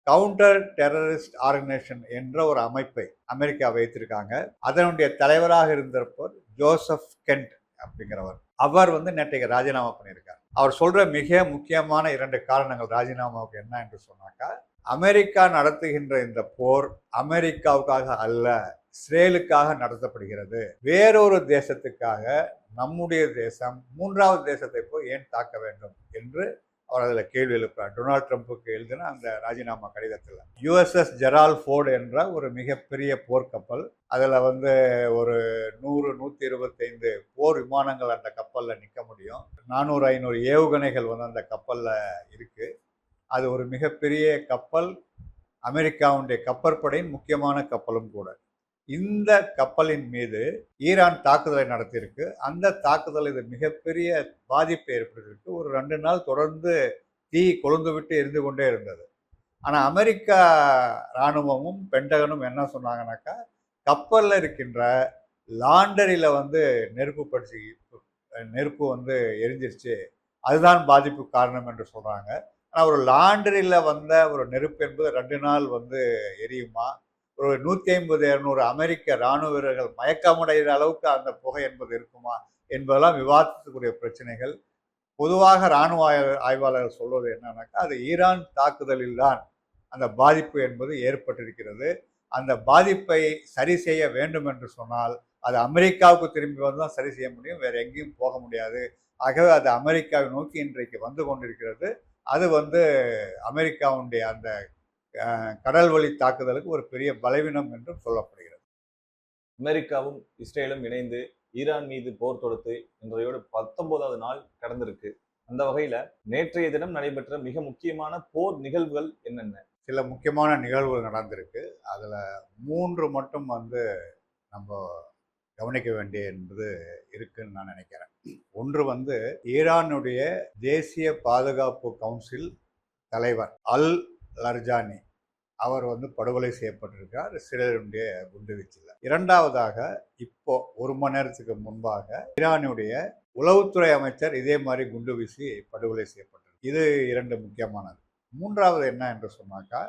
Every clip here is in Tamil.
கவுண்டர் டெரரிஸ்ட் ஆர்கனைசேஷன் என்ற ஒரு அமைப்பை அமெரிக்கா வைத்திருக்காங்க. அதனுடைய தலைவராக இருந்தவர் ஜோசப் கென்ட் அப்படிங்கிறவர். அவர் நேற்றைக்கு ராஜினாமா பண்ணியிருக்கார். அவர் சொல்ற மிக முக்கியமான 2 காரணங்கள் ராஜினாமாவுக்கு என்ன என்று சொன்னாக்கா, அமெரிக்கா நடத்துகின்ற இந்த போர் அமெரிக்காவுக்காக அல்ல, இஸ்ரேலுக்காக நடத்தப்படுகிறது. வேறொரு தேசத்துக்காக நம்முடைய தேசம் 3வது தேசத்தை போய் ஏன் தாக்க வேண்டும் என்று அவர் அதில் கேள்வி எழுப்புறார். டொனால்ட் ட்ரம்ப்புக்கு எழுதின அந்த ராஜினாமா கடிதத்தில் USS ஜெரால்ட் ஃபோர்டு என்ற ஒரு மிகப்பெரிய போர்க்கப்பல், அதில் ஒரு 100-125 போர் விமானங்கள் அந்த கப்பலில் நிற்க முடியும். 400-500 ஏவுகணைகள் அந்த கப்பலில் இருக்கு. அது ஒரு மிகப்பெரிய கப்பல், அமெரிக்காவுடைய கப்பற்படையின் முக்கியமான கப்பலும் கூட. இந்த கப்பலின் மீது ஈரான் தாக்குதலை நடத்தியிருக்கு. அந்த தாக்குதல் இது மிகப்பெரிய பாதிப்பை ஏற்படுத்தியிருக்கு. ஒரு 2 நாள் தொடர்ந்து தீ கொழுந்து விட்டு எரிந்து கொண்டே இருந்தது. ஆனால் அமெரிக்கா இராணுவமும் பென்டகனும் என்ன சொன்னாங்கன்னாக்கா, கப்பலில் இருக்கின்ற லாண்டரியில் நெருப்பு எரிஞ்சிருச்சு, அதுதான் பாதிப்பு காரணம் என்று சொல்கிறாங்க. ஆனால் ஒரு லாண்டரியில் ஒரு நெருப்பு என்பது 2 நாள் எரியுமா? ஒரு 150-200 அமெரிக்க இராணுவ வீரர்கள் மயக்கமடைகிற அளவுக்கு அந்த புகை என்பது இருக்குமா என்பதெல்லாம் விவாதத்துக்குரிய பிரச்சனைகள். பொதுவாக இராணுவ ஆய்வாளர்கள் சொல்வது என்னன்னாக்கா, அது ஈரான் தாக்குதலில் தான் அந்த பாதிப்பு என்பது ஏற்பட்டிருக்கிறது. அந்த பாதிப்பை சரி செய்ய வேண்டும் என்று சொன்னால் அது அமெரிக்காவுக்கு திரும்பி தான் சரி செய்ய முடியும், வேற எங்கேயும் போக முடியாது. ஆகவே அது அமெரிக்காவை நோக்கி இன்றைக்கு வந்து கொண்டிருக்கிறது. அது அமெரிக்காவுடைய அந்த கடல் வழி தாக்குதலுக்கு ஒரு பெரிய பலவீனம் என்றும் சொல்லப்படுகிறது. அமெரிக்காவும் இஸ்ரேலும் இணைந்து ஈரான் மீது போர் தொடுத்து இன்றையோடு 19வது நாள் கடந்திருக்கு. அந்த வகையில நேற்றைய தினம் நடைபெற்ற மிக முக்கியமான போர் நிகழ்வுகள் என்னென்ன? சில முக்கியமான நிகழ்வுகள் நடந்திருக்கு. அதுல 3 மட்டும் நம்ம கவனிக்க வேண்டிய என்பது இருக்குன்னு நான் நினைக்கிறேன். ஒன்று ஈரானுடைய தேசிய பாதுகாப்பு கவுன்சில் தலைவர் அல் லர்ஜானி, அவர் படுகொலை செய்யப்பட்டிருக்கார் இஸ்ரேலுடைய குண்டுவீச்சில். 2வதாக இப்போ 1 மணி நேரத்துக்கு முன்பாக ஈரானுடைய உளவுத்துறை அமைச்சர் இதே மாதிரி குண்டு வீசி படுகொலை செய்யப்பட்டிருக்கு. இது 2 முக்கியமானது. 3வது என்ன என்று சொன்னாக்கா,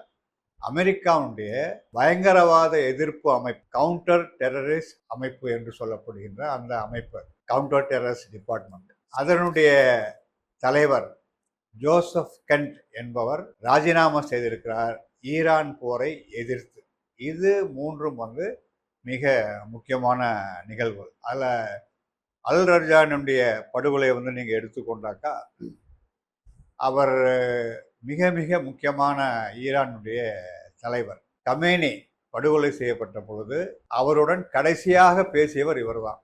அமெரிக்காவுடைய பயங்கரவாத எதிர்ப்பு அமைப்பு, கவுண்டர் டெரரிஸ்ட் அமைப்பு என்று சொல்லப்படுகின்ற அந்த அமைப்பு, கவுண்டர் டெரரிஸ்ட் டிபார்ட்மெண்ட், அதனுடைய தலைவர் ஜோசப் கென்ட் என்பவர் ராஜினாமா செய்திருக்கிறார் ஈரான் போரை எதிர்த்து. இது 3ம் மிக முக்கியமான நிகழ்வுகள். அதில் அல் ரஜானுடைய படுகொலை நீங்கள் எடுத்துக்கொண்டாக்கா, அவர் மிக மிக முக்கியமான ஈரானுடைய தலைவர். கமேனி படுகொலை செய்யப்பட்ட பொழுது அவருடன் கடைசியாக பேசியவர் இவர் தான்.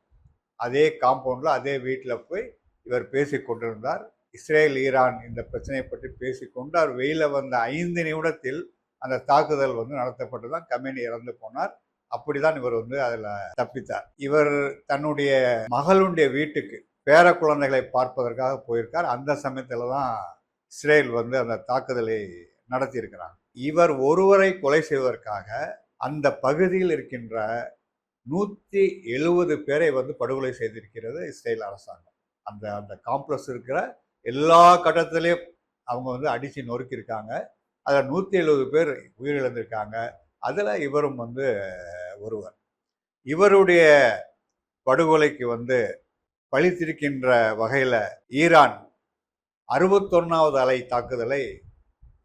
அதே காம்பவுண்டில் அதே வீட்டில் போய் இவர் பேசி கொண்டிருந்தார். இஸ்ரேல் ஈரான் இந்த பிரச்சனையை பற்றி பேசிக்கொண்டு அவர் வெயில வந்த 5 நிமிடத்தில் அந்த தாக்குதல் நடத்தப்பட்டு தான் கமேனி இறந்து போனார். அப்படிதான் இவர் அதில் தப்பித்தார். இவர் தன்னுடைய மகளுடைய வீட்டுக்கு பேர குழந்தைகளை பார்ப்பதற்காக போயிருக்கார். அந்த சமயத்தில் தான் இஸ்ரேல் அந்த தாக்குதலை நடத்தியிருக்கிறாங்க. இவர் ஒருவரை கொலை செய்வதற்காக அந்த பகுதியில் இருக்கின்ற 170 பேரை படுகொலை செய்திருக்கிறது இஸ்ரேல் அரசாங்கம். அந்த காம்ப்ளெக்ஸ் இருக்கிற எல்லா கட்டத்திலையும் அவங்க அடித்து நொறுக்கியிருக்காங்க. அதில் 170 பேர் உயிரிழந்திருக்காங்க. அதில் இவரும் ஒருவர். இவருடைய படுகொலைக்கு பழித்திருக்கின்ற வகையில் ஈரான் 61வது அலை தாக்குதலை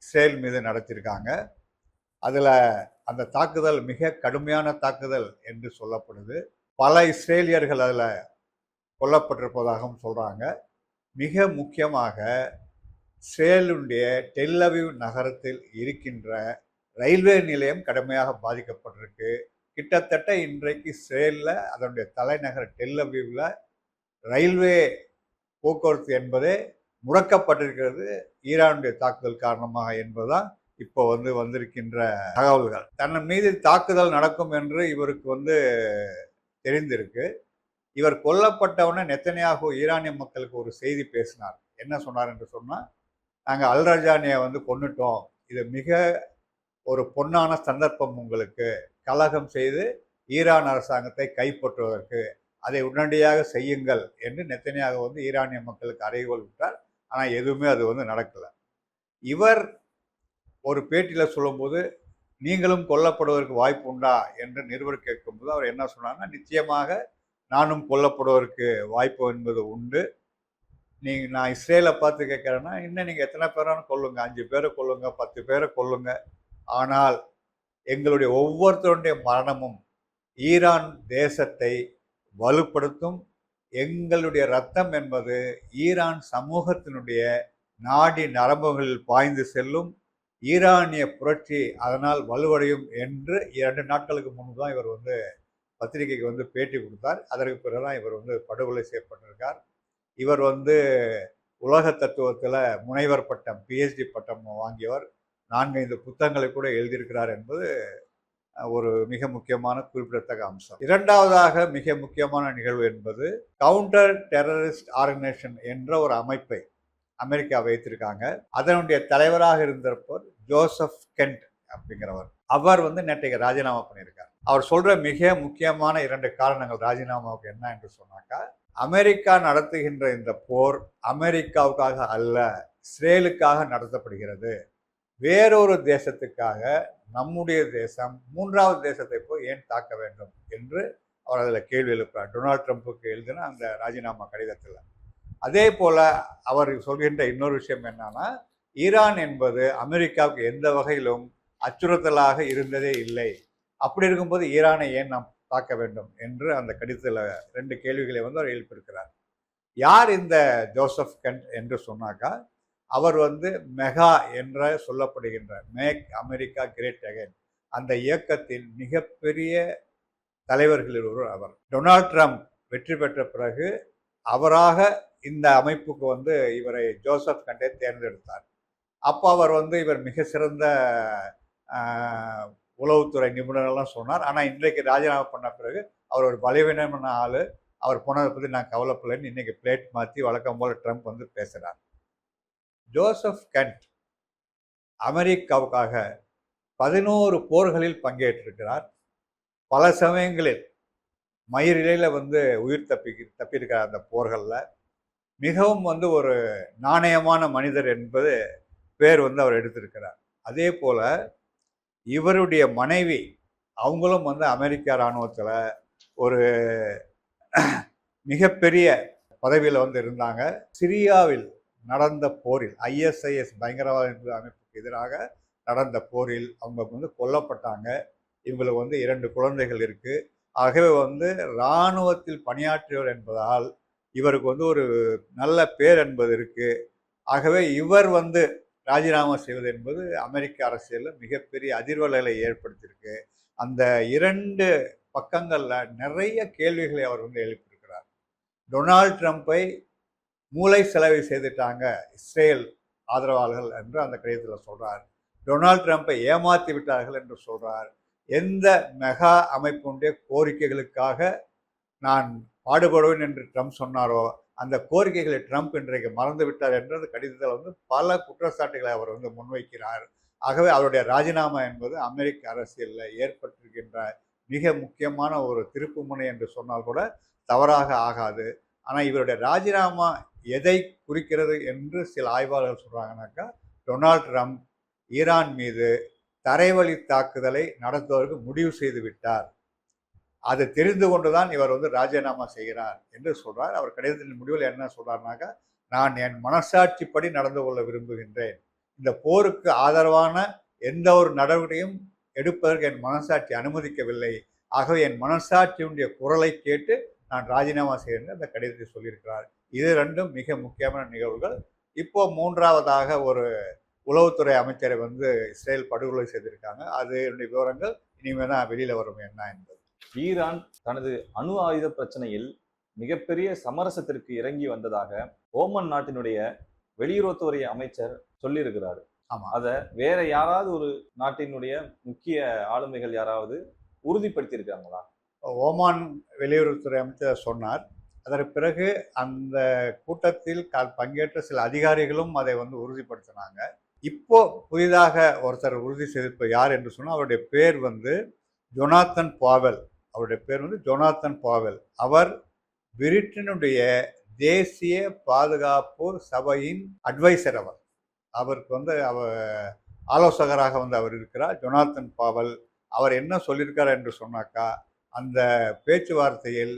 இஸ்ரேல் மீது நடத்தியிருக்காங்க. அதில் அந்த தாக்குதல் மிக கடுமையான தாக்குதல் என்று சொல்லப்படுது. பல இஸ்ரேலியர்கள் அதில் கொல்லப்பட்டிருப்பதாகவும் சொல்கிறாங்க. மிக முக்கியமாக இஸ்ரேலுடைய டெல் அவீவ் நகரத்தில் இருக்கின்ற ரயில்வே நிலையம் கடுமையாக பாதிக்கப்பட்டிருக்கு. கிட்டத்தட்ட இன்றைக்கு இஸ்ரேலில் அதனுடைய தலைநகர் டெல் அவீவில் ரயில்வே போக்குவரத்து என்பதே முடக்கப்பட்டிருக்கிறது ஈரானுடைய தாக்குதல் காரணமாக என்பதுதான் இப்போ வந்திருக்கின்ற தகவல்கள். தன் மீது தாக்குதல் நடக்கும் என்று இவருக்கு தெரிந்திருக்கு. இவர் கொல்லப்பட்டவுடனே நெத்தனியாகு ஈரானிய மக்களுக்கு ஒரு செய்தி பேசினார். என்ன சொன்னார் என்று சொன்னால், நாங்கள் அல் ரஜானியை கொன்னுட்டோம், இது மிக ஒரு பொன்னான சந்தர்ப்பம், உங்களுக்கு கலகம் செய்து ஈரான் அரசாங்கத்தை கைப்பற்றுவதற்கு அதை உடனடியாக செய்யுங்கள் என்று நெத்தனியாகு ஈரானிய மக்களுக்கு அறைகோல் விட்டார். ஆனால் எதுவுமே அது நடக்கலை. இவர் ஒரு பேட்டியில் சொல்லும்போது நீங்களும் கொல்லப்படுவதற்கு வாய்ப்பு உண்டா என்று நிருபர் கேட்கும்போது அவர் என்ன சொன்னார்னா, நிச்சயமாக நானும் கொல்லப்படுவதற்கு வாய்ப்பு என்பது உண்டு. நான் இஸ்ரேலை பார்த்து கேட்குறேன்னா, இன்னும் நீங்கள் எத்தனை பேரானு கொல்லுங்க, 5 பேரை கொல்லுங்க, 10 பேரை கொல்லுங்க. ஆனால் எங்களுடைய ஒவ்வொருத்தருடைய மரணமும் ஈரான் தேசத்தை வலுப்படுத்தும். எங்களுடைய ரத்தம் என்பது ஈரான் சமூகத்தினுடைய நாடி நரம்புகளில் பாய்ந்து செல்லும். ஈரானிய புரட்சி அதனால் வலுவடையும் என்று 2 நாட்களுக்கு முன்பு தான் இவர் பத்திரிகைக்கு பேட்டி கொடுத்தார். அதற்கு பிறகுதான் இவர் படுகொலை செய்யப்பட்டிருக்கார். இவர் உலக தத்துவத்தில் முனைவர் பட்டம், பிஹெச்டி பட்டம் வாங்கியவர். 4-5 புத்தகங்களை கூட எழுதியிருக்கிறார் என்பது ஒரு மிக முக்கியமான குறிப்பிடத்தக்க அம்சம். இரண்டாவதாக மிக முக்கியமான நிகழ்வு என்பது கவுண்டர் டெரரிஸ்ட் ஆர்கனைசேஷன் என்ற ஒரு அமைப்பை அமெரிக்கா வைத்திருக்காங்க. அதனுடைய தலைவராக இருந்தவர் ஜோசப் கென்ட் அப்படிங்கிறவர். அவர் நேற்றைக்கு ராஜினாமா பண்ணியிருக்கார். அவர் சொல்ற மிக முக்கியமான 2 காரணங்கள் ராஜினாமாவுக்கு என்ன என்று சொன்னாக்கா, அமெரிக்கா நடத்துகின்ற இந்த போர் அமெரிக்காவுக்காக அல்ல, இஸ்ரேலுக்காக நடத்தப்படுகிறது. வேறொரு தேசத்துக்காக நம்முடைய தேசம் 3வது தேசத்தை போய் ஏன் தாக்க வேண்டும் என்று அவர் அதில் கேள்வி எழுப்புறார். டொனால்ட் ட்ரம்ப்புக்கு எழுதின அந்த ராஜினாமா கடிதத்தில். அதே போல அவர் சொல்கின்ற இன்னொரு விஷயம் என்னன்னா, ஈரான் என்பது அமெரிக்காவுக்கு எந்த வகையிலும் அச்சுறுத்தலாக இருந்ததே இல்லை. அப்படி இருக்கும்போது ஈரானை ஏன் நாம் தாக்க வேண்டும் என்று அந்த கடிதத்தில் 2 கேள்விகளை அவர் எழுப்பியிருக்கிறார். யார் இந்த ஜோசப் கென்ட் என்று சொன்னாக்கா, அவர் மெகா என்ற சொல்லப்படுகின்ற மேக் அமெரிக்கா கிரேட் அகைன் அந்த இயக்கத்தின் மிகப்பெரிய தலைவர்களில் ஒருவர் அவர். டொனால்ட் ட்ரம்ப் வெற்றி பெற்ற பிறகு அவராக இந்த அமைப்புக்கு இவரை ஜோசப் கென்ட்டை தேர்ந்தெடுத்தார். அப்போ அவர் இவர் மிக சிறந்த உளவுத்துறை நிபுணர்கள்லாம் சொன்னார். ஆனால் இன்றைக்கு ராஜினாமா பண்ண பிறகு அவர் ஒரு பலவீனமான ஆள், அவர் போனதை பற்றி நான் கவலைப்படலைன்னு இன்னைக்கு பிளேட் மாற்றி வழக்கம் போல ட்ரம்ப் பேசுகிறார். ஜோசப் கென்ட் அமெரிக்காவுக்காக 11 போர்களில் பங்கேற்றிருக்கிறார். பல சமயங்களில் மயிரிழையில் உயிர் தப்பியிருக்கிறார். அந்த போர்களில் மிகவும் ஒரு நாணயமான மனிதர் என்பது பேர் அவர் எடுத்திருக்கிறார். அதே போல இவருடைய மனைவி அவங்களும் அமெரிக்க இராணுவத்தில் ஒரு மிகப்பெரிய பதவியில் இருந்தாங்க. சிரியாவில் நடந்த போரில் ISIS பயங்கரவாத அமைப்புக்கு எதிராக நடந்த போரில் அவங்க கொல்லப்பட்டாங்க. இவங்களுக்கு 2 குழந்தைகள் இருக்கு. ஆகவே இராணுவத்தில் பணியாற்றியவர் என்பதால் இவருக்கு ஒரு நல்ல பேர் என்பது இருக்கு. ஆகவே இவர் ராஜினாமா செய்வது என்பது அமெரிக்க அரசியலில் மிகப்பெரிய அதிர்வலைகளை ஏற்படுத்தியிருக்கு. அந்த 2 பக்கங்களில் நிறைய கேள்விகளை அவர் எழுப்பியிருக்கிறார். டொனால்ட் ட்ரம்ப்பை மூளை செலவை செய்துட்டாங்க இஸ்ரேல் ஆதரவாளர்கள் என்று அந்த கடிதத்தில் சொல்றார். டொனால்ட் ட்ரம்ப்பை ஏமாற்றி விட்டார்கள் என்று சொல்றார். எந்த மெகா அமைப்புடைய கோரிக்கைகளுக்காக நான் பாடுபடுவேன் என்று ட்ரம்ப் சொன்னாரோ அந்த கோரிக்கைகளை ட்ரம்ப் இன்றைக்கு மறந்து விட்டார் என்று அந்த கடிதத்தில் பல குற்றச்சாட்டுகளை அவர் முன்வைக்கிறார். ஆகவே அவருடைய ராஜினாமா என்பது அமெரிக்க அரசியலில் ஏற்பட்டிருக்கின்ற மிக முக்கியமான ஒரு திருப்புமுனை என்று சொன்னால் கூட தவறாக ஆகாது. ஆனால் இவருடைய ராஜினாமா எதை குறிக்கிறது என்று சில ஆய்வாளர்கள் சொல்கிறாங்கனாக்கா, டொனால்ட் ட்ரம்ப் ஈரான் மீது தரைவழி தாக்குதலை நடத்துவதற்கு முடிவு செய்து விட்டார். அதை தெரிந்து கொண்டுதான் இவர் ராஜினாமா செய்கிறார் என்று சொல்றார். அவர் கடிதத்தின் முடிவில் என்ன சொல்றாருனாக்கா, நான் என் மனசாட்சிப்படி நடந்து கொள்ள விரும்புகின்றேன். இந்த போருக்கு ஆதரவான எந்த ஒரு நடவடிக்கையும் எடுப்பதற்கு என் மனசாட்சி அனுமதிக்கவில்லை. ஆகவே என் மனசாட்சியுடைய குரலை கேட்டு நான் ராஜினாமா செய்கிறேன் அந்த கடிதத்தை சொல்லியிருக்கிறார். இது 2ம் மிக முக்கியமான நிகழ்வுகள். இப்போ 3வதாக ஒரு உளவுத்துறை அமைச்சரை இஸ்ரேல் படுகொலை செய்திருக்காங்க. அதனுடைய விவரங்கள் இனிமேல் தான் வெளியில் வரும் என்ன என்பது. ஈரான் தனது அணு ஆயுத பிரச்சனையில் மிகப்பெரிய சமரசத்திற்கு இறங்கி வந்ததாக ஓமன் நாட்டினுடைய வெளியுறவுத்துறை அமைச்சர் சொல்லியிருக்கிறாரு. ஆமா, அதை வேற யாராவது ஒரு நாட்டினுடைய முக்கிய ஆளுமைகள் யாராவது உறுதிப்படுத்தி இருக்காங்களா? ஓமான் வெளியுறவுத்துறை அமைச்சர் சொன்னார். அதற்கு பிறகு அந்த கூட்டத்தில் பங்கேற்ற சில அதிகாரிகளும் அதை உறுதிப்படுத்தினாங்க. இப்போ புதிதாக ஒருத்தர் உறுதி செய்திருப்ப யார் என்று சொன்னால் அவருடைய பேர் ஜொனாத்தன் பாவெல். அவருடைய பேர் ஜொனாத்தன் பாவெல். அவர் பிரிட்டனுடைய தேசிய பாதுகாப்பு சபையின் அட்வைசர். அவருக்கு ஆலோசகராக வந்து அவர் இருக்கிறார், ஜொனாத்தன் பாவல். அவர் என்ன சொல்லியிருக்கார் என்று சொன்னாக்கா, அந்த பேச்சுவார்த்தையில்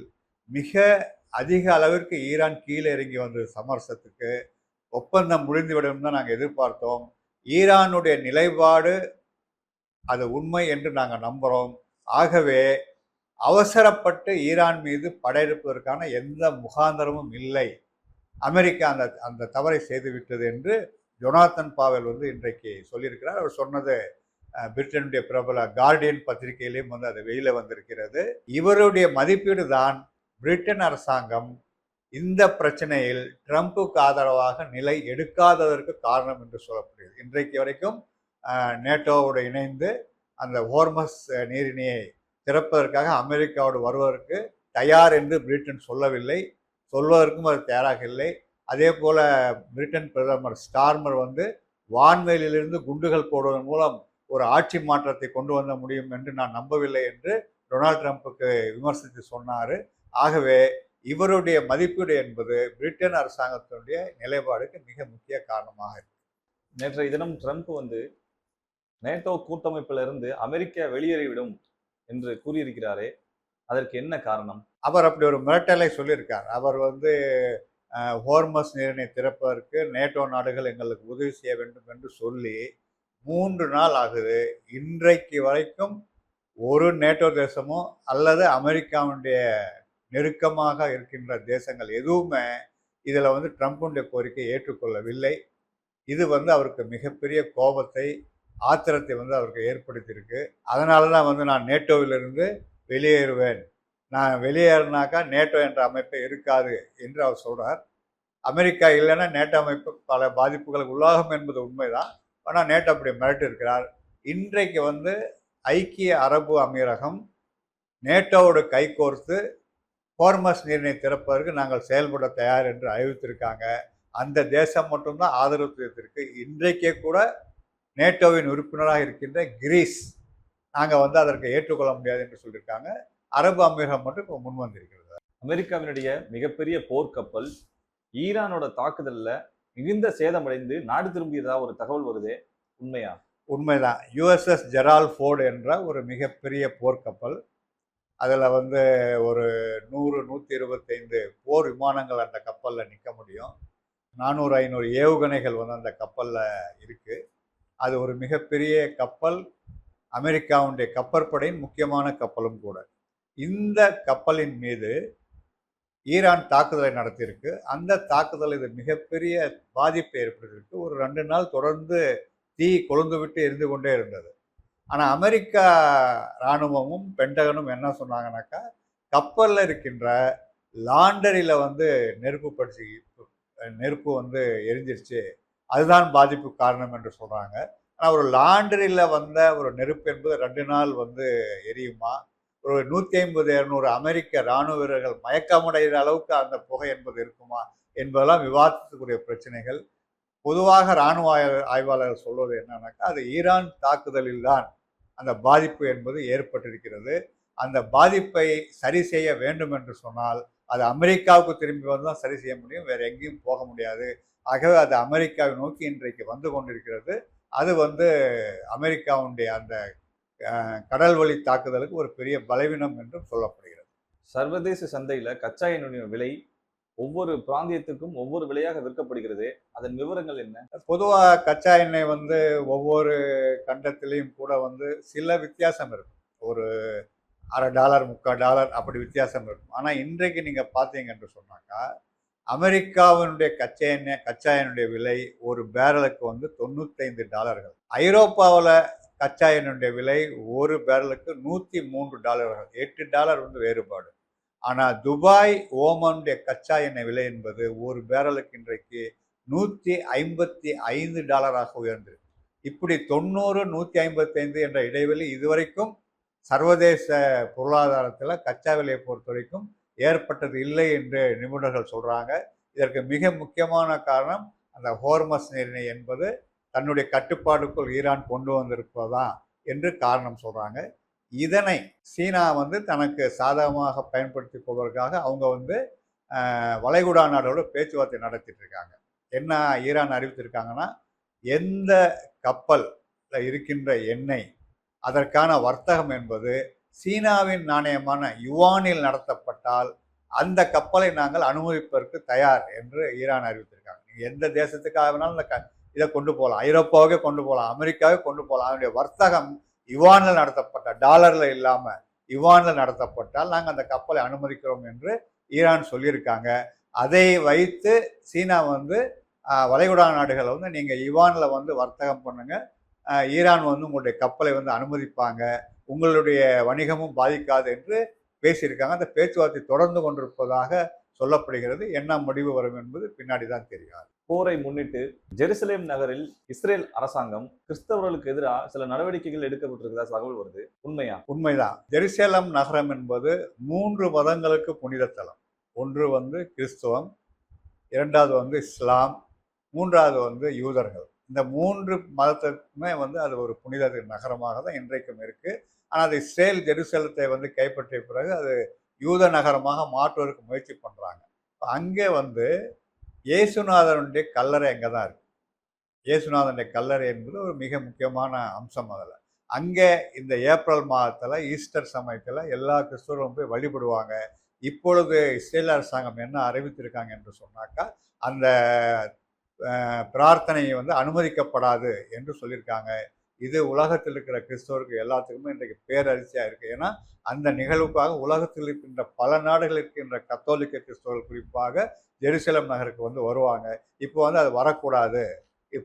மிக அதிக அளவிற்கு ஈரான் கீழே இறங்கி வந்தது சமரசத்துக்கு. ஒப்பந்தம் முடிந்துவிடும் தான் நாங்கள் எதிர்பார்த்தோம். ஈரானுடைய நிலைப்பாடு அது உண்மை என்று நாங்கள் நம்புகிறோம். ஆகவே அவசரப்பட்டு ஈரான் மீது படையெடுப்பதற்கான எந்த முகாந்தரமும் இல்லை. அமெரிக்கா அந்த அந்த தவறை செய்துவிட்டது என்று ஜொனாத்தன் பாவல் வந்து இன்றைக்கு சொல்லியிருக்கிறார். அவர் சொன்னது பிரிட்டனுடைய பிரபல கார்டியன் பத்திரிகையிலையும் வந்து அது வெளியில வந்திருக்கிறது. இவருடைய மதிப்பீடு தான் பிரிட்டன் அரசாங்கம் இந்த பிரச்சனையில் ட்ரம்புக்கு ஆதரவாக நிலை எடுக்காததற்கு காரணம் என்று சொல்லப்படுகிறது. இன்றைக்கு வரைக்கும் நேட்டோவோடு இணைந்து அந்த ஹோர்மஸ் நீரிணையை திறப்பதற்காக அமெரிக்காவோடு வருவதற்கு தயார் என்று பிரிட்டன் சொல்லவில்லை, சொல்வதற்கும் அது தயாராக இல்லை. அதே போல பிரிட்டன் பிரதமர் ஸ்டார்மர் வந்து வான்வெளியிலிருந்து குண்டுகள் போடுவதன் மூலம் ஒரு ஆட்சி மாற்றத்தை கொண்டு வர முடியும் என்று நான் நம்பவில்லை என்று டொனால்ட் ட்ரம்ப்புக்கு விமர்சித்து சொன்னார். ஆகவே இவருடைய மதிப்பீடு என்பது பிரிட்டன் அரசாங்கத்தினுடைய நிலைப்பாடுக்கு மிக முக்கிய காரணமாக இருக்கு. நேற்றைய தினம் ட்ரம்ப் வந்து நேட்டோ கூட்டமைப்பிலிருந்து அமெரிக்கா வெளியேறிவிடும் என்று கூறியிருக்கிறாரே, அதற்கு என்ன காரணம்? அவர் அப்படி ஒரு மிரட்டலை சொல்லியிருக்கார். அவர் வந்து ஹோர்மஸ் நீரிணை திறப்பதற்கு நேட்டோ நாடுகள் எங்களுக்கு உதவி செய்ய வேண்டும் என்று சொல்லி 3 நாள் ஆகுது. இன்றைக்கு வரைக்கும் ஒரு நேட்டோ தேசமோ அல்லது அமெரிக்காவுடைய நெருக்கமாக இருக்கின்ற தேசங்கள் எதுவுமே இதில் வந்து ட்ரம்புடைய கோரிக்கையை ஏற்றுக்கொள்ளவில்லை. இது வந்து அவருக்கு மிகப்பெரிய கோபத்தை, ஆத்திரத்தை வந்து அவருக்கு ஏற்படுத்தியிருக்கு. அதனால தான் வந்து நான் நேட்டோவிலிருந்து வெளியேறுவேன், நான் வெளியேறினாக்கா நேட்டோ என்ற அமைப்பே இருக்காது என்று அவர் சொல்கிறார். அமெரிக்கா இல்லைன்னா நேட்டோ அமைப்பு பல பாதிப்புகளுக்கு உள்ளாகும் என்பது உண்மைதான். ஆனால் நேட்டோ அப்படி மிரட்டி இருக்கிறார். இன்றைக்கு வந்து ஐக்கிய அரபு அமீரகம் நேட்டோவோடு கைகோர்த்து ஹோர்மஸ் நீரிணை திறப்பதற்கு நாங்கள் செயல்பட தயார் என்று அறிவித்திருக்காங்க. அந்த தேசம் மட்டும்தான் ஆதரவு தெரிவித்திருக்கு. இன்றைக்கே கூட நேட்டோவின் உறுப்பினராக இருக்கின்ற கிரீஸ் நாங்கள் வந்து அதற்கு ஏற்றுக்கொள்ள முடியாது என்று சொல்லியிருக்காங்க. அரபு அமீரகம் மட்டும் இப்போ முன் வந்திருக்கிறது. அமெரிக்காவினுடைய மிகப்பெரிய போர்க்கப்பல் ஈரானோட தாக்குதல்ல மிகுந்த சேதமடைந்து நாடு திரும்பியதா ஒரு தகவல் வருதே, உண்மையா? உண்மைதான். யுஎஸ்எஸ் ஜெரால்ட் ஃபோர்டு என்ற ஒரு மிகப்பெரிய போர்க்கப்பல், அதில் வந்து ஒரு 100-125 போர் விமானங்கள் அந்த கப்பலில் நிற்க முடியும். 400-500 ஏவுகணைகள் வந்து அந்த கப்பலில் இருக்குது. அது ஒரு மிகப்பெரிய கப்பல், அமெரிக்காவுடைய கப்பற்படையின் முக்கியமான கப்பலும் கூட. இந்த கப்பலின் மீது ஈரான் தாக்குதலை நடத்தியிருக்கு. அந்த தாக்குதல் இது மிகப்பெரிய பாதிப்பை ஏற்படுத்தியிருக்கு. ஒரு 2 நாள் தொடர்ந்து தீ கொழுந்து விட்டு எரிந்து கொண்டே இருந்தது. ஆனால் அமெரிக்கா இராணுவமும் பென்டகனும் என்ன சொன்னாங்கன்னாக்கா, கப்பலில் இருக்கின்ற லாண்டரியில் வந்து நெருப்பு வந்து எரிஞ்சிருச்சு, அதுதான் பாதிப்பு காரணம் என்று சொல்கிறாங்க. ஆனால் ஒரு லாண்டரியில் வந்த ஒரு நெருப்பு என்பது 2 நாள் வந்து எரியுமா? ஒரு 150-200 அமெரிக்க இராணுவ வீரர்கள் மயக்கமடைகிற அளவுக்கு அந்த புகை என்பது இருக்குமா என்பதெல்லாம் விவாதிக்கக்கூடிய பிரச்சனைகள். பொதுவாக இராணுவ ஆய்வாளர்கள் சொல்வது என்னன்னாக்கா, அது ஈரான் தாக்குதலில் தான் அந்த பாதிப்பு என்பது ஏற்பட்டிருக்கிறது. அந்த பாதிப்பை சரி செய்ய வேண்டும் என்று சொன்னால் அது அமெரிக்காவுக்கு திரும்பி வந்து தான் சரி செய்ய முடியும், வேறு எங்கேயும் போக முடியாது. ஆகவே அது அமெரிக்காவை நோக்கி இன்றைக்கு வந்து கொண்டிருக்கிறது. அது வந்து அமெரிக்காவுடைய அந்த கடல் வழி தாக்குதலுக்கு ஒரு பெரிய பலவீனம் என்றும் சொல்லப்படுகிறது. சர்வதேச சந்தையில் கச்சா எண்ணெயின் விலை ஒவ்வொரு பிராந்தியத்துக்கும் ஒவ்வொரு விலையாக விற்கப்படுகிறது. அதன் விவரங்கள் என்ன? பொதுவாக கச்சா எண்ணெய் வந்து ஒவ்வொரு கண்டத்திலையும் கூட வந்து சில வித்தியாசம் இருக்கும். ஒரு $1/2 $3/4 அப்படி வித்தியாசம் இருக்கும். ஆனால் இன்றைக்கு நீங்கள் பார்த்தீங்க என்று சொன்னாக்கா, அமெரிக்காவினுடைய கச்சா எண்ணெயுடைய விலை ஒரு பேரலுக்கு வந்து $95. ஐரோப்பாவில் கச்சா எண்ணெயுடைய விலை ஒரு பேரலுக்கு $103, $8 வந்து வேறுபாடு. ஆனால் துபாய், ஓமனுடைய கச்சா எண்ணெய் விலை என்பது ஒரு பேரலுக்கு இன்றைக்கு $155 உயர்ந்திருக்கு. இப்படி 90-155 என்ற இடைவெளி இதுவரைக்கும் சர்வதேச பொருளாதாரத்தில் கச்சா விலையை பொறுத்த வரைக்கும் ஏற்பட்டது இல்லை என்று நிபுணர்கள் சொல்கிறாங்க. இதற்கு மிக முக்கியமான காரணம் அந்த ஹோர்மஸ் நீரிணை என்பது தன்னுடைய கட்டுப்பாடுக்குள் ஈரான் கொண்டு வந்திருப்பதான் என்று காரணம் சொல்கிறாங்க. இதனை சீனா வந்து தனக்கு சாதகமாக பயன்படுத்தி கொள்வதற்காக அவங்க வந்து வளைகுடா நாடோட பேச்சுவார்த்தை நடத்திட்டு இருக்காங்க. என்ன ஈரான் அறிவித்திருக்காங்கன்னா, எந்த கப்பல் இருக்கின்ற எண்ணெய், அதற்கான வர்த்தகம் என்பது சீனாவின் நாணயமான யுவானில் நடத்தப்பட்டால் அந்த கப்பலை நாங்கள் அனுமதிப்பதற்கு தயார் என்று ஈரான் அறிவித்திருக்காங்க. நீங்கள் எந்த தேசத்துக்காக வேணாலும் இதை கொண்டு போகலாம், ஐரோப்பாவுக்கே கொண்டு போகலாம், அமெரிக்காவே கொண்டு போகலாம். அதனுடைய வர்த்தகம் யுவானில் நடத்தப்பட்ட, டாலரில் இல்லாமல் யுவானில் நடத்தப்பட்டால் நாங்கள் அந்த கப்பலை அனுமதிக்கிறோம் என்று ஈரான் சொல்லியிருக்காங்க. அதை வைத்து சீனா வந்து வளைகுடா நாடுகளை வந்து நீங்கள் யுவானில் வந்து வர்த்தகம் பண்ணுங்க, ஈரான் வந்து உங்களுடைய கப்பலை வந்து அனுமதிப்பாங்க, உங்களுடைய வணிகமும் பாதிக்காது என்று பேசியிருக்காங்க. அந்த பேச்சுவார்த்தை தொடர்ந்து கொண்டிருப்பதாக சொல்லப்படுகிறது. என்ன முடிவு வரும் என்பது பின்னாடி தான் தெரியாது. போரை முன்னிட்டு ஜெருசலேம் நகரில் இஸ்ரேல் அரசாங்கம் கிறிஸ்தவர்களுக்கு எதிராக சில நடவடிக்கைகள் எடுக்கப்பட்டிருக்கிறதா தகவல் வருது. உண்மையா? உண்மைதான். ஜெருசலேம் நகரம் என்பது 3 மதங்களுக்கு புனித தலம். ஒன்று வந்து கிறிஸ்துவம், இரண்டாவது வந்து இஸ்லாம், மூன்றாவது வந்து யூதர்கள். இந்த 3 மதத்துக்குமே வந்து அது ஒரு புனித நகரமாக தான் இன்றைக்கும் இருக்கு. ஆனால் அது இஸ்ரேல் ஜெருசலத்தை வந்து கைப்பற்றிய பிறகு அது யூத நகரமாக மாற்றுவதற்கு முயற்சி பண்றாங்க. அங்கே வந்து இயேசுநாதனுடைய கல்லறை அங்கே தான் இருக்கு. இயேசுநாதனுடைய கல்லறை என்பது ஒரு மிக முக்கியமான அம்சம். அதில் அங்கே இந்த ஏப்ரல் மாதத்தில் ஈஸ்டர் சமயத்தில் எல்லா கிறிஸ்தவர்களும் போய் வழிபடுவாங்க. இப்பொழுது இஸ்ரேல் அரசாங்கம் என்ன அறிவித்திருக்காங்க என்று சொன்னாக்கா, அந்த பிரார்த்தனை வந்து அனுமதிக்கப்படாது என்று சொல்லியிருக்காங்க. இது உலகத்தில் இருக்கிற கிறிஸ்தவர்கள் எல்லாத்துக்குமே இன்றைக்கு பேரதிர்ச்சியாக இருக்குது. ஏன்னா அந்த நிகழ்வுக்காக உலகத்தில் இருக்கின்ற பல நாடுகள் இருக்கின்ற கத்தோலிக்க கிறிஸ்தவர்கள் குறிப்பாக ஜெருசலேம் நகருக்கு வந்து வருவாங்க. இப்போ வந்து அது வரக்கூடாது,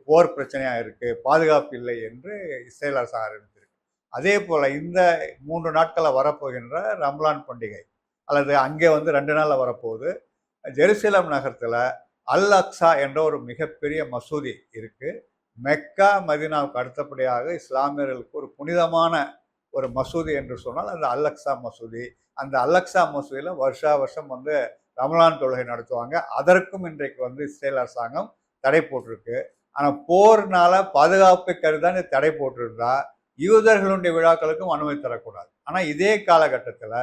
போர் பிரச்சனையாக இருக்குது, பாதுகாப்பு இல்லை என்று இஸ்ரேல் அரசாங்கம் அறிவித்திருக்கு. அதே போல் இந்த 3 நாட்களில் வரப்போகின்ற ரம்லான் பண்டிகை அல்லது அங்கே வந்து 2 நாளில் வரப்போகுது. ஜெருசலேம் நகரத்தில் அல் அக்ஸா என்ற ஒரு மிகப்பெரிய மசூதி இருக்கு. மெக்கா மதீனாவுக்கு அடுத்தபடியாக இஸ்லாமியர்களுக்கு ஒரு புனிதமான ஒரு மசூதி என்று சொன்னால் அந்த அல் அக்ஸா மசூதி. அந்த அல் அக்ஸா மசூதியில் வருஷா வருஷம் வந்து ரமலான் தொழுகை நடத்துவாங்க. அதற்கும் இன்றைக்கு வந்து இஸ்ரேல் அரசாங்கம் தடை போட்டிருக்கு. ஆனால் போர்னால பாதுகாப்பு கருதான் தடை போட்டிருந்தா யூதர்களுடைய விழாக்களுக்கும் அனுமதி தரக்கூடாது. ஆனால் இதே காலகட்டத்தில்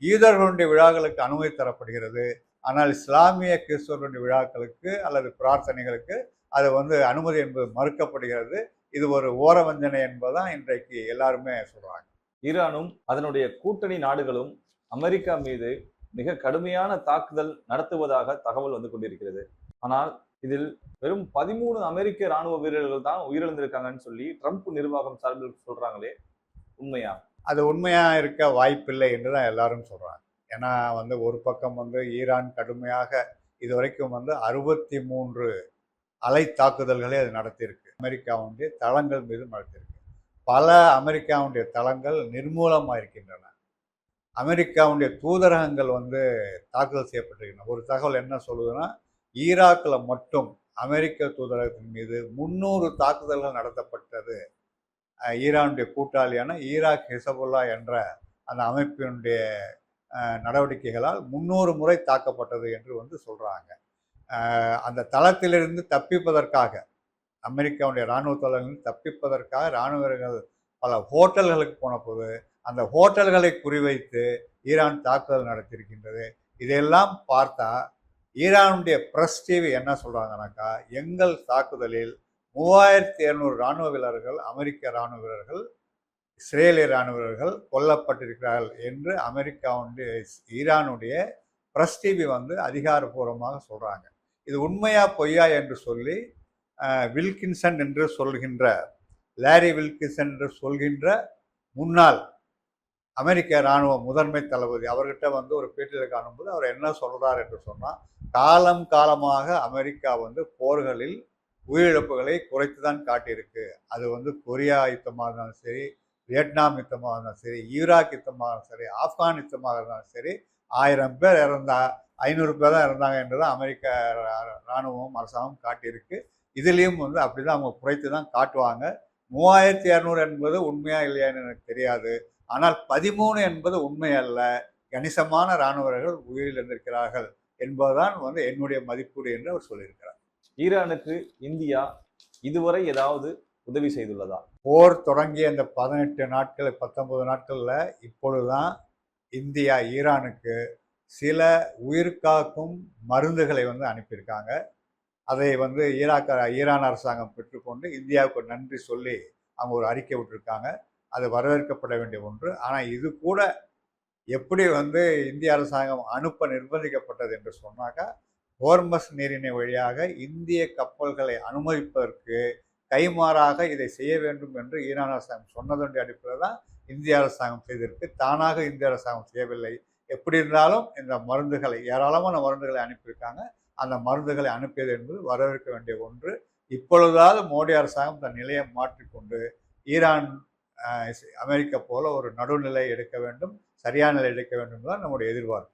யூதர்களுடைய விழாக்களுக்கு அனுமதி தரப்படுகிறது. ஆனால் இஸ்லாமிய கிறிஸ்தவர்களுடைய விழாக்களுக்கு அல்லது பிரார்த்தனைகளுக்கு அது வந்து அனுமதி என்பது மறுக்கப்படுகிறது. இது ஒரு ஓரவஞ்சனை என்பதுதான் இன்றைக்கு எல்லாருமே சொல்றாங்க. ஈரானும் அதனுடைய கூட்டணி நாடுகளும் அமெரிக்கா மீது மிக கடுமையான தாக்குதல் நடத்துவதாக தகவல் வந்து கொண்டிருக்கிறது. ஆனால் இதில் வெறும் 13 அமெரிக்க ராணுவ வீரர்கள் தான் உயிரிழந்திருக்காங்கன்னு சொல்லி ட்ரம்ப் நிர்வாகம் சார்பில் சொல்றாங்களே, உண்மையா? அது உண்மையா இருக்க வாய்ப்பில்லை என்றுதான் எல்லாரும் சொல்றாங்க. ஏன்னா வந்து ஒரு பக்கம் வந்து ஈரான் கடுமையாக இதுவரைக்கும் வந்து 63 அலை தாக்குதல்களை அது நடத்தியிருக்கு. அமெரிக்காவுடைய தளங்கள் மீது நடத்தியிருக்கு. பல அமெரிக்காவுடைய தளங்கள் நிர்மூலமாக இருக்கின்றன. அமெரிக்காவுடைய தூதரகங்கள் வந்து தாக்குதல் செய்யப்பட்டிருக்கின்றன. ஒரு தகவல் என்ன சொல்லுதுன்னா, ஈராக்கில் மட்டும் அமெரிக்க தூதரகத்தின் மீது 300 தாக்குதல்கள் நடத்தப்பட்டது. ஈரானுடைய கூட்டாளியான ஈராக் ஹிசபுல்லா என்ற அந்த அமைப்பினுடைய நடவடிக்கைகளால் 300 முறை தாக்கப்பட்டது என்று வந்து சொல்கிறாங்க. அந்த தளத்திலிருந்து தப்பிப்பதற்காக, அமெரிக்காவுடைய இராணுவ தளங்களில் தப்பிப்பதற்காக இராணுவ வீரர்கள் பல ஹோட்டல்களுக்கு போன போது அந்த ஹோட்டல்களை குறிவைத்து ஈரான் தாக்குதல் நடத்தியிருக்கின்றது. இதையெல்லாம் பார்த்தா ஈரானுடைய பிரஸ் டிவி என்ன சொல்கிறாங்கனாக்கா, எங்கள் தாக்குதலில் 3200 இராணுவ வீரர்கள், அமெரிக்க இராணுவ வீரர்கள், இஸ்ரேலிய இராணுவ வீரர்கள் கொல்லப்பட்டிருக்கிறார்கள் என்று அமெரிக்காவுடைய ஈரானுடைய பிரஸ் டிவி வந்து அதிகாரப்பூர்வமாக சொல்கிறாங்க. இது உண்மையா பொய்யா என்று சொல்லி வில்கின்சன் என்று சொல்கின்ற, லாரி வில்கின்சன் என்று சொல்கின்ற முன்னாள் அமெரிக்க இராணுவ முதன்மை தளபதி அவர்கிட்ட வந்து ஒரு பேட்டியில் காணும்போது அவர் என்ன சொல்கிறார் என்று சொன்னால், காலம் காலமாக அமெரிக்கா வந்து போர்களில் உயிரிழப்புகளை குறைத்து தான் காட்டியிருக்கு. அது வந்து கொரியா யுத்தமாக இருந்தாலும் சரி, வியட்நாம் யுத்தமாக இருந்தாலும் சரி, ஈராக் யுத்தமாக இருந்தாலும் சரி, ஆப்கான் யுத்தமாக இருந்தாலும் சரி, 1000 பேர் இறந்தா 500 பேர் தான் இறந்தாங்க என்று தான் அமெரிக்க இராணுவம் அரசாங்கம் காட்டியிருக்கு. இதுலேயும் வந்து அப்படி தான் அவங்க குறைத்து தான் காட்டுவாங்க. 3200 என்பது உண்மையா இல்லையான்னு எனக்கு தெரியாது. ஆனால் 13 என்பது உண்மை அல்ல. கணிசமான இராணுவர்கள் உயிரிழந்திருக்கிறார்கள் என்பதுதான் வந்து என்னுடைய மதிப்பீடு என்று அவர் சொல்லியிருக்கிறார். ஈரானுக்கு இந்தியா இதுவரை ஏதாவது உதவி செய்துள்ளதா? போர் தொடங்கிய இந்த 18 நாட்கள் 19 நாட்களில் இப்பொழுதுதான் இந்தியா ஈரானுக்கு சில உயிர்காக்கும் மருந்துகளை வந்து அனுப்பியிருக்காங்க. அதை வந்து ஈரான் அரசாங்கம் பெற்றுக்கொண்டு இந்தியாவுக்கு நன்றி சொல்லி அவங்க ஒரு அறிக்கை விட்டுருக்காங்க. அது வரவேற்கப்பட வேண்டிய ஒன்று. ஆனால் இது கூட எப்படி வந்து இந்திய அரசாங்கம் அனுப்ப நிர்பந்திக்கப்பட்டது என்று சொன்னாக்கா, ஹோர்மஸ் நீரிணை வழியாக இந்திய கப்பல்களை அனுமதிப்பதற்கு கைமாறாக இதை செய்ய வேண்டும் என்று ஈரான் அரசாங்கம் சொன்னதனுடைய அடிப்படையில் தான் இந்திய அரசாங்கம் செய்திருக்கு. தானாக இந்திய அரசாங்கம் செய்யவில்லை. எப்படி இருந்தாலும் இந்த மருந்துகளை, ஏராளமான மருந்துகளை அனுப்பியிருக்காங்க. அந்த மருந்துகளை அனுப்பியது என்பது வரவேற்க வேண்டிய ஒன்று. இப்பொழுதாவது மோடி அரசாங்கம் தன் நிலையை மாற்றிக்கொண்டு ஈரான் அமெரிக்கா போல ஒரு நடுநிலை எடுக்க வேண்டும், சரியான நிலை எடுக்க வேண்டும் தான் நம்முடைய எதிர்பார்ப்பு.